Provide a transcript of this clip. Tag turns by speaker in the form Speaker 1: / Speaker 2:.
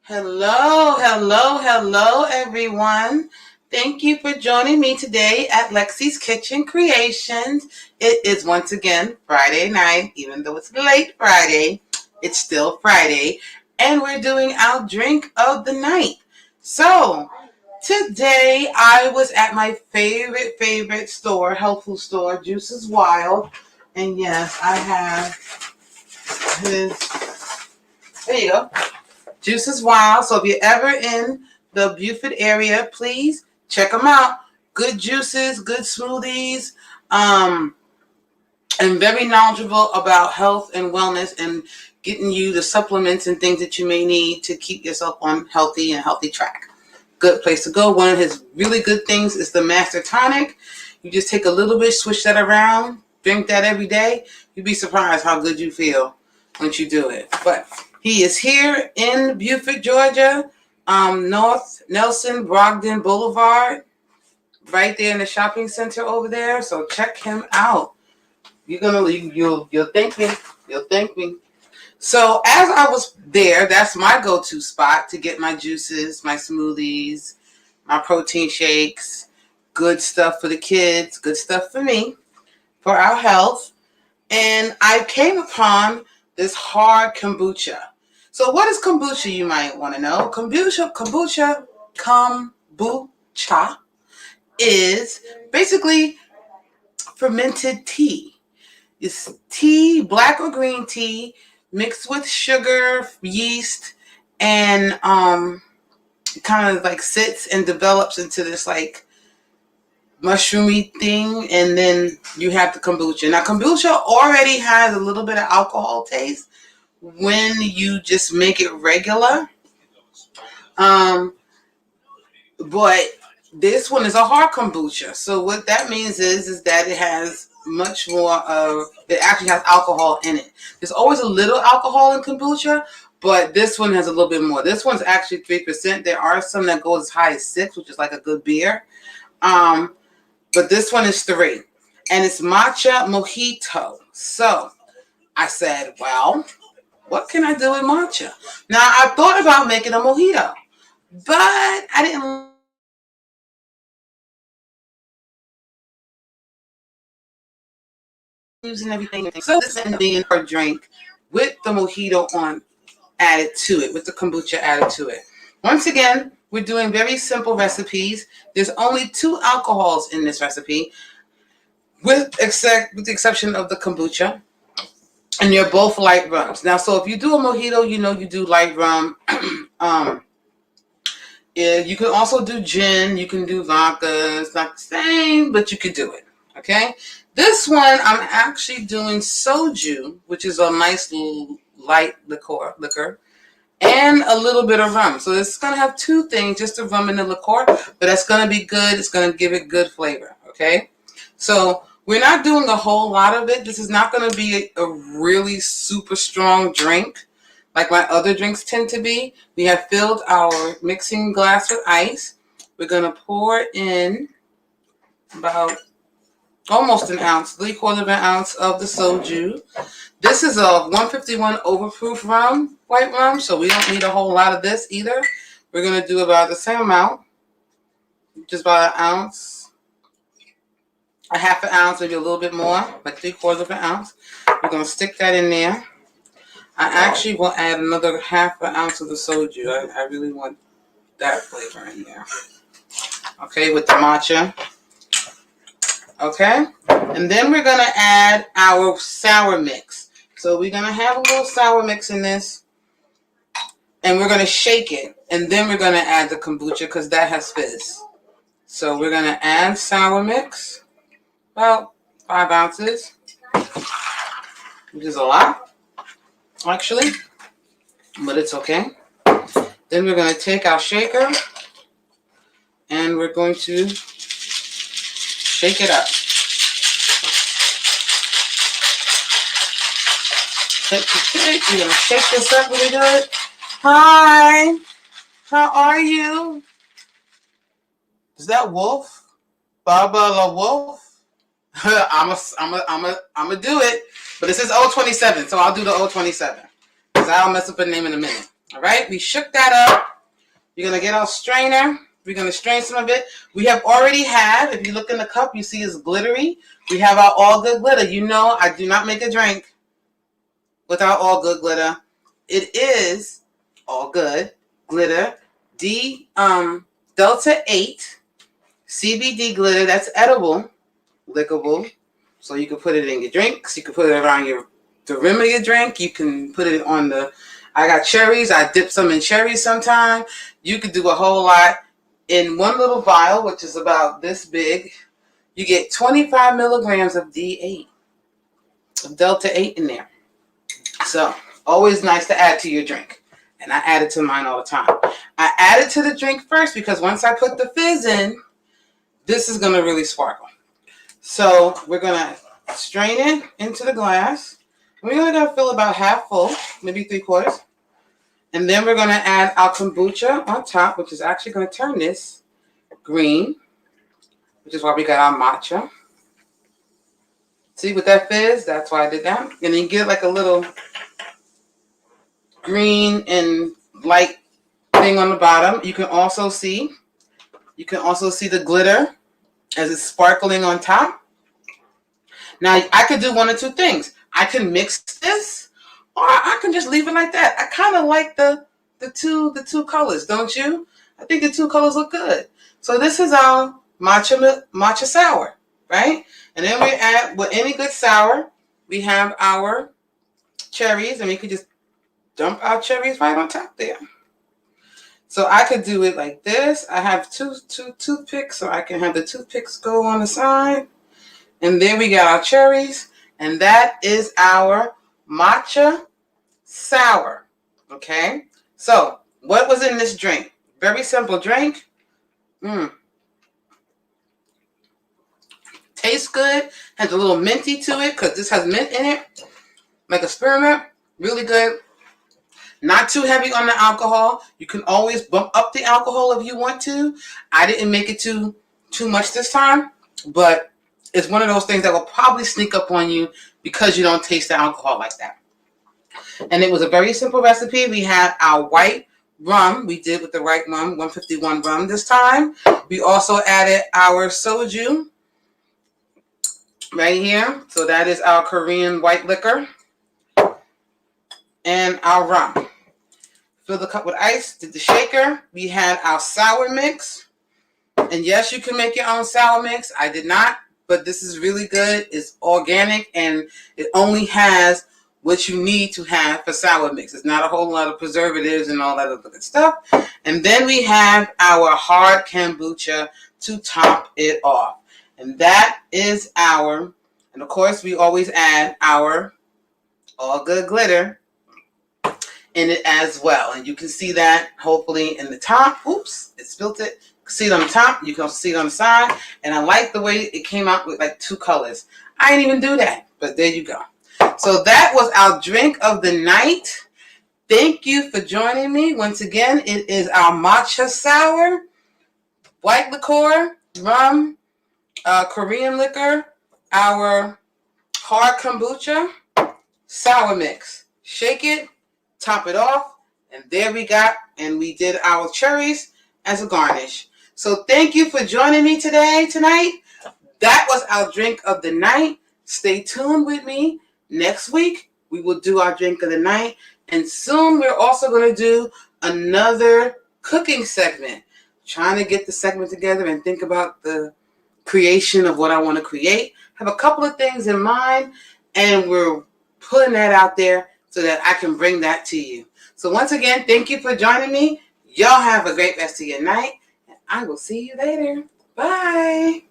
Speaker 1: Hello, hello, hello, everyone. Thank you for joining me today at Lexie's Kitchen Creations. It is once again Friday night, even though it's late Friday, it's still Friday, and we're doing our drink of the night. So, today I was at my favorite store, health food store, Juices Wild, and yes, I have his, there you go. Juice is Wild. So if you're ever in the Buford area, please check them out. Good juices, good smoothies, and very knowledgeable about health and wellness and getting you the supplements and things that you may need to keep yourself on healthy track. Good place to go. One of his really good things is the Master Tonic. You just take a little bit, switch that around, drink that every day. You'd be surprised how good you feel once you do it. But he is here in Buford, Georgia, North Nelson Brogdon Boulevard, right there in the shopping center over there. So check him out. You'll thank me. You'll thank me. So as I was there, that's my go-to spot to get my juices, my smoothies, my protein shakes, good stuff for the kids, good stuff for me, for our health. And I came upon this hard kombucha. So what is kombucha, you might want to know? Kombucha is basically fermented tea. It's tea, black or green tea, mixed with sugar, yeast, and kind of like sits and develops into this like mushroomy thing, and then you have the kombucha. Now, kombucha already has a little bit of alcohol taste when you just make it regular. But this one is a hard kombucha. So what that means is that it has much more of, it actually has alcohol in it. There's always a little alcohol in kombucha, but this one has a little bit more. This one's actually 3%. There are some that go as high as 6, which is like a good beer. But this one is 3. And it's matcha mojito. So I said, well, what can I do with matcha? Now, I thought about making a mojito, but I didn't using everything. So this ended up being a drink with the mojito on added to it, with the kombucha added to it. Once again, we're doing very simple recipes. There's only 2 alcohols in this recipe, with the exception of the kombucha. And you're both light rums. Now, so if you do a mojito, you do light rum. You can also do gin. You can do vodka. It's not the same, but you could do it. Okay? This one, I'm actually doing soju, which is a nice little light liquor, and a little bit of rum. So it's going to have 2 things, just the rum and the liqueur, but that's going to be good. It's going to give it good flavor. Okay? So we're not doing a whole lot of it. This is not going to be a really super strong drink like my other drinks tend to be. We have filled our mixing glass with ice. We're going to pour in about almost an ounce, 3/4 ounce of the soju. This is a 151 overproof rum, white rum, so we don't need a whole lot of this either. We're going to do about the same amount, just about an ounce, a half an ounce, maybe a little bit more, like 3/4 ounce. We're going to stick that in there. I actually will add another half an ounce of the soju. I really want that flavor in there. Okay, with the matcha. Okay, and then we're going to add our sour mix. So we're going to have a little sour mix in this, and we're going to shake it, and then we're going to add the kombucha because that has fizz. So we're going to add sour mix, about 5 ounces, which is a lot, actually, but it's okay. Then we're going to take our shaker, and we're going to shake it up. You're going to shake this up really good. Hi, how are you? Is that Wolf? Baba la Wolf? I'm a do it, but this is 027, so I'll do the 027 because I'll mess up the name in a minute. All right, we shook that up. We're going to get our strainer. We're going to strain some of it. We have already had, if you look in the cup, you see it's glittery. We have our All Good glitter. You know I do not make a drink without All Good glitter. It is All Good glitter Delta 8 CBD glitter. That's edible, lickable. So you can put it in your drinks. You can put it around the rim of your drink. You can put it on I got cherries. I dip some in cherries sometime. You could do a whole lot. In one little vial, which is about this big, you get 25 milligrams of D8, of Delta 8 in there. So always nice to add to your drink. And I add it to mine all the time. I add it to the drink first because once I put the fizz in, this is going to really sparkle. So we're going to strain it into the glass. We're only going to fill about half full, maybe 3/4. And then we're going to add our kombucha on top, which is actually going to turn this green, which is why we got our matcha. See with that fizz? That's why I did that. And then you get like a little green and light thing on the bottom. You can also see the glitter as it's sparkling on top. Now I could do one or two things. I can mix this, or I can just leave it like that. I kind of like the two colors, don't you? I think the two colors look good. So this is our matcha sour, right? And then we add, with any good sour, we have our cherries, and we could just dump our cherries right on top there. So I could do it like this. I have two toothpicks, so I can have the toothpicks go on the side. And then we got our cherries, and that is our matcha sour. Okay? So, what was in this drink? Very simple drink. Tastes good. Has a little minty to it because this has mint in it. Like a spearmint. Really good. Not too heavy on the alcohol. You can always bump up the alcohol if you want to. I didn't make it too much this time, but it's one of those things that will probably sneak up on you because you don't taste the alcohol like that. And it was a very simple recipe. We had our white rum. We did with the white rum, 151 rum this time. We also added our soju right here. So that is our Korean white liquor. And our rum. Fill the cup with ice. Did the shaker. We had our sour mix. And yes, you can make your own sour mix. I did not. But this is really good. It's organic. And it only has what you need to have for sour mix. It's not a whole lot of preservatives and all that other good stuff. And then we have our hard kombucha to top it off. And that is our, and of course we always add our All Good glitter in it as well. And you can see that hopefully in the top. Oops, it spilled it. You can see it on the top. You can also see it on the side. And I like the way it came out with like two colors. I didn't even do that, but there you go. So that was our drink of the night. Thank you for joining me. Once again, it is our matcha sour, white liqueur, rum, Korean liquor, our hard kombucha, sour mix. Shake it, top it off, and there we got, and we did our cherries as a garnish. So thank you for joining me tonight. That was our drink of the night. Stay tuned with me. Next week, we will do our drink of the night. And soon, we're also going to do another cooking segment. Trying to get the segment together and think about the creation of what I want to create. Have a couple of things in mind, and we're putting that out there so that I can bring that to you. So once again, thank you for joining me. Y'all have a great rest of your night, and I will see you later. Bye.